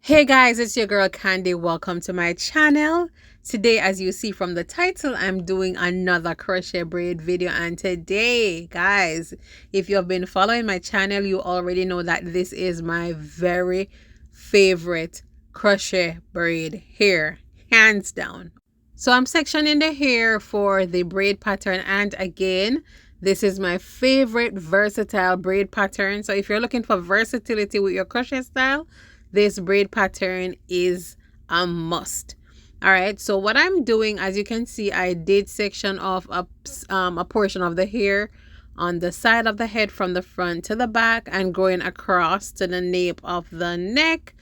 Hey guys, it's your girl Candy. Welcome to my channel. Today, as you see from the title, I'm doing another crochet braid video. And today, guys, if you have been following my channel, you already know that this is my very favorite crochet braid hair, hands down. So I'm sectioning the hair for the braid pattern, and again, this is my favorite versatile braid pattern. So if you're looking for versatility with your crochet style, this braid pattern is a must. All right, so what I'm doing, as you can see, I did section off a portion of the hair on the side of the head from the front to the back and going across to the nape of the neck.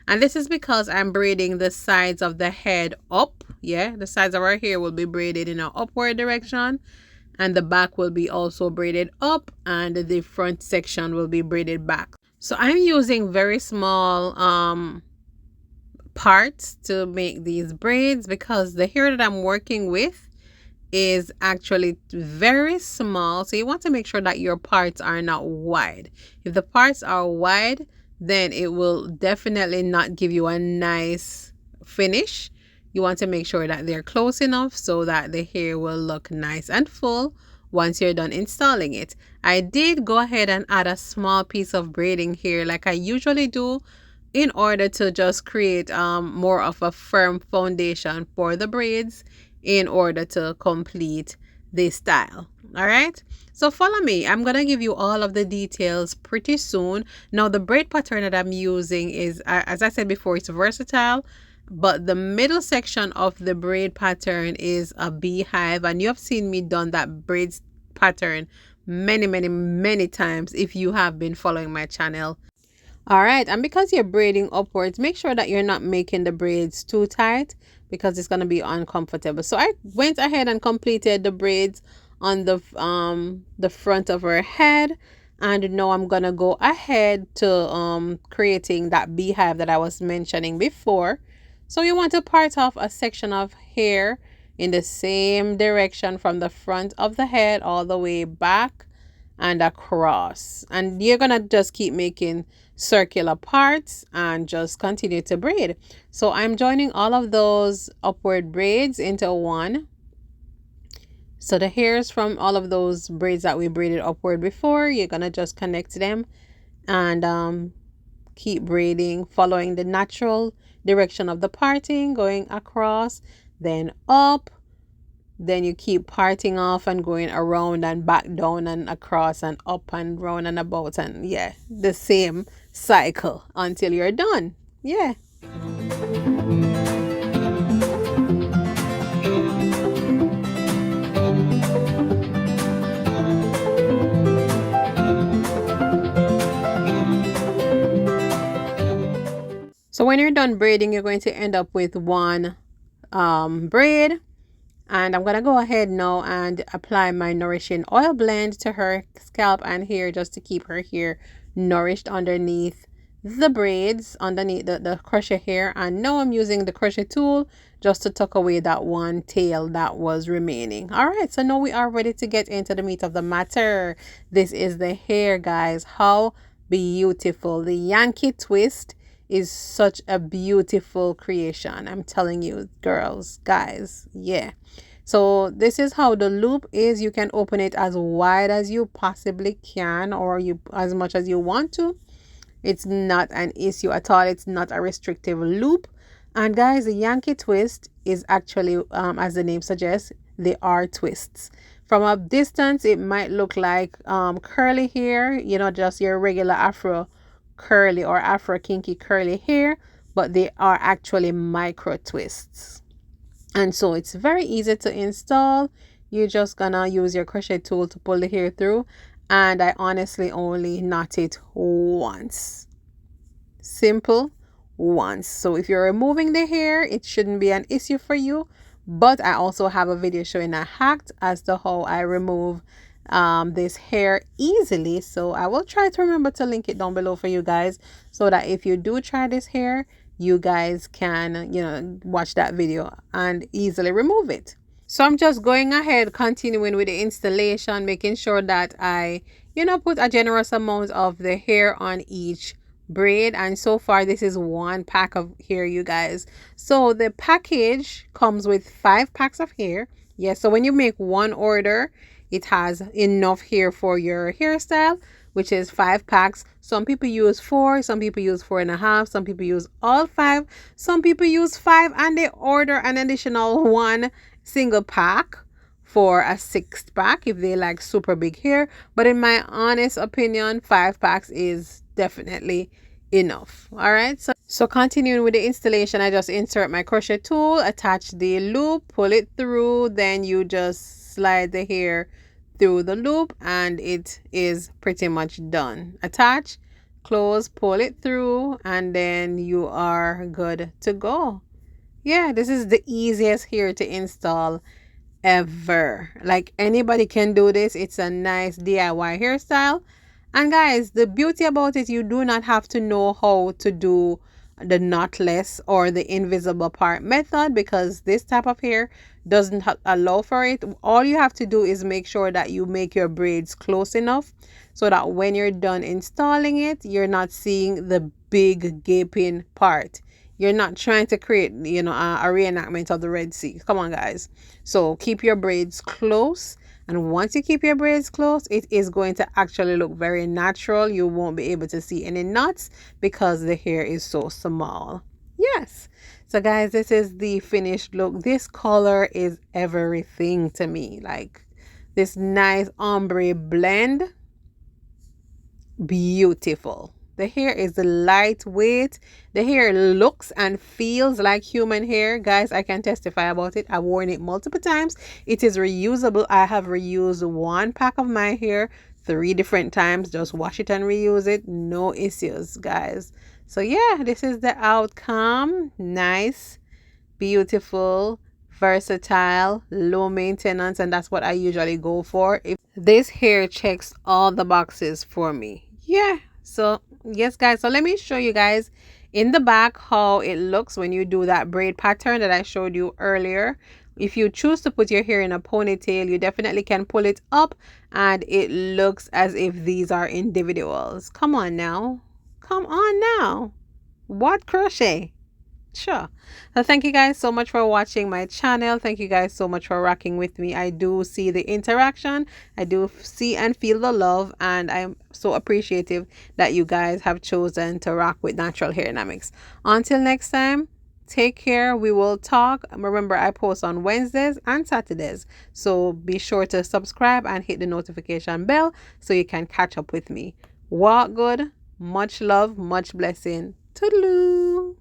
And this is because I'm braiding the sides of the head up. Yeah, the sides of our hair will be braided in an upward direction, and the back will be also braided up, and the front section will be braided back. So I'm using very small parts to make these braids because the hair that I'm working with is actually very small. So you want to make sure that your parts are not wide. If the parts are wide, then it will definitely not give you a nice finish. You want to make sure that they're close enough so that the hair will look nice and full once you're done installing it. I did go ahead and add a small piece of braiding here like I usually do in order to just create more of a firm foundation for the braids in order to complete this style. All right, so follow me. I'm gonna give you all of the details pretty soon. Now the braid pattern that I'm using is, as I said before, it's versatile, but the middle section of the braid pattern is a beehive, and you have seen me done that braid pattern many times if you have been following my channel. All right, and because you're braiding upwards, make sure that you're not making the braids too tight because it's going to be uncomfortable. So I went ahead and completed the braids on the front of her head, and now I'm going to go ahead to creating that beehive that I was mentioning before. So you want to part off a section of hair in the same direction from the front of the head all the way back and across, and you're gonna just keep making circular parts and just continue to braid. So I'm joining all of those upward braids into one. So the hairs from all of those braids that we braided upward before, you're gonna just connect them and keep braiding, following the natural direction of the parting, going across, then up. Then you keep parting off and going around and back down and across and up and round and about, and yeah, the same cycle until you're done. Yeah. So when you're done braiding, you're going to end up with one braid. And I'm going to go ahead now and apply my nourishing oil blend to her scalp and hair just to keep her hair nourished underneath the braids, underneath the crochet hair. And now I'm using the crochet tool just to tuck away that one tail that was remaining. All right, so now we are ready to get into the meat of the matter. This is the hair, guys. How beautiful. The Yankee twist is such a beautiful creation. I'm telling you, girls, guys, yeah. So this is how the loop is. You can open it as wide as you possibly can, or you as much as you want to. It's not an issue at all. It's not a restrictive loop. And guys, the Yankee twist is actually, as the name suggests, they are twists. From a distance, it might look like curly hair, you know, just your regular Afro curly or Afro kinky curly hair, but they are actually micro twists. And so it's very easy to install. You're just gonna use your crochet tool to pull the hair through, and I honestly only knot it once. Simple, once. So if you're removing the hair, it shouldn't be an issue for you, but I also have a video showing a hack as to how I remove this hair easily. So I will try to remember to link it down below for you guys, so that if you do try this hair, you guys can, you know, watch that video and easily remove it. So I'm just going ahead, continuing with the installation, making sure that I, you know, put a generous amount of the hair on each braid, and so far this is one pack of hair, you guys. So the package comes with 5 packs of hair. Yeah, so when you make one order, it has enough hair for your hairstyle, which is 5 packs. Some people use 4, some people use 4.5, some people use all 5, some people use 5 and they order an additional 1 single pack for a 6th pack if they like super big hair. But in my honest opinion, 5 packs is definitely enough. All right, so continuing with the installation, I just insert my crochet tool, attach the loop, pull it through, then you just slide the hair through the loop and it is pretty much done. Attach, close, pull it through, and then you are good to go. Yeah, this is the easiest hair to install ever. Like, anybody can do this. It's a nice DIY hairstyle. And guys, the beauty about it, you do not have to know how to do the knotless or the invisible part method, because this type of hair doesn't allow for it. All you have to do is make sure that you make your braids close enough so that when you're done installing it, you're not seeing the big gaping part. You're not trying to create, a reenactment of the Red Sea. Come on, guys. So keep your braids close. And once you keep your braids close, it is going to actually look very natural. You won't be able to see any knots because the hair is so small. Yes. So guys, this is the finished look. This color is everything to me. Like, this nice ombre blend. Beautiful. The hair is lightweight. The hair looks and feels like human hair. Guys, I can testify about it. I've worn it multiple times. It is reusable. I have reused 1 pack of my hair 3 different times. Just wash it and reuse it. No issues, guys. So yeah, this is the outcome. Nice, beautiful, versatile, low maintenance, and that's what I usually go for. If this hair checks all the boxes for me. Yeah. So yes, guys, so let me show you guys in the back how it looks when you do that braid pattern that I showed you earlier. If you choose to put your hair in a ponytail, you definitely can pull it up and it looks as if these are individuals. Come on now. Come on now. What crochet? Sure. So thank you guys so much for watching my channel. Thank you guys so much for rocking with me. I do see the interaction. I do see and feel the love, and I'm so appreciative that you guys have chosen to rock with Natural Hair Dynamics. Until next time, take care. We will talk. Remember, I post on Wednesdays and Saturdays, so be sure to subscribe and hit the notification bell so you can catch up with me. Walk good. Much love, much blessing. Toodaloo.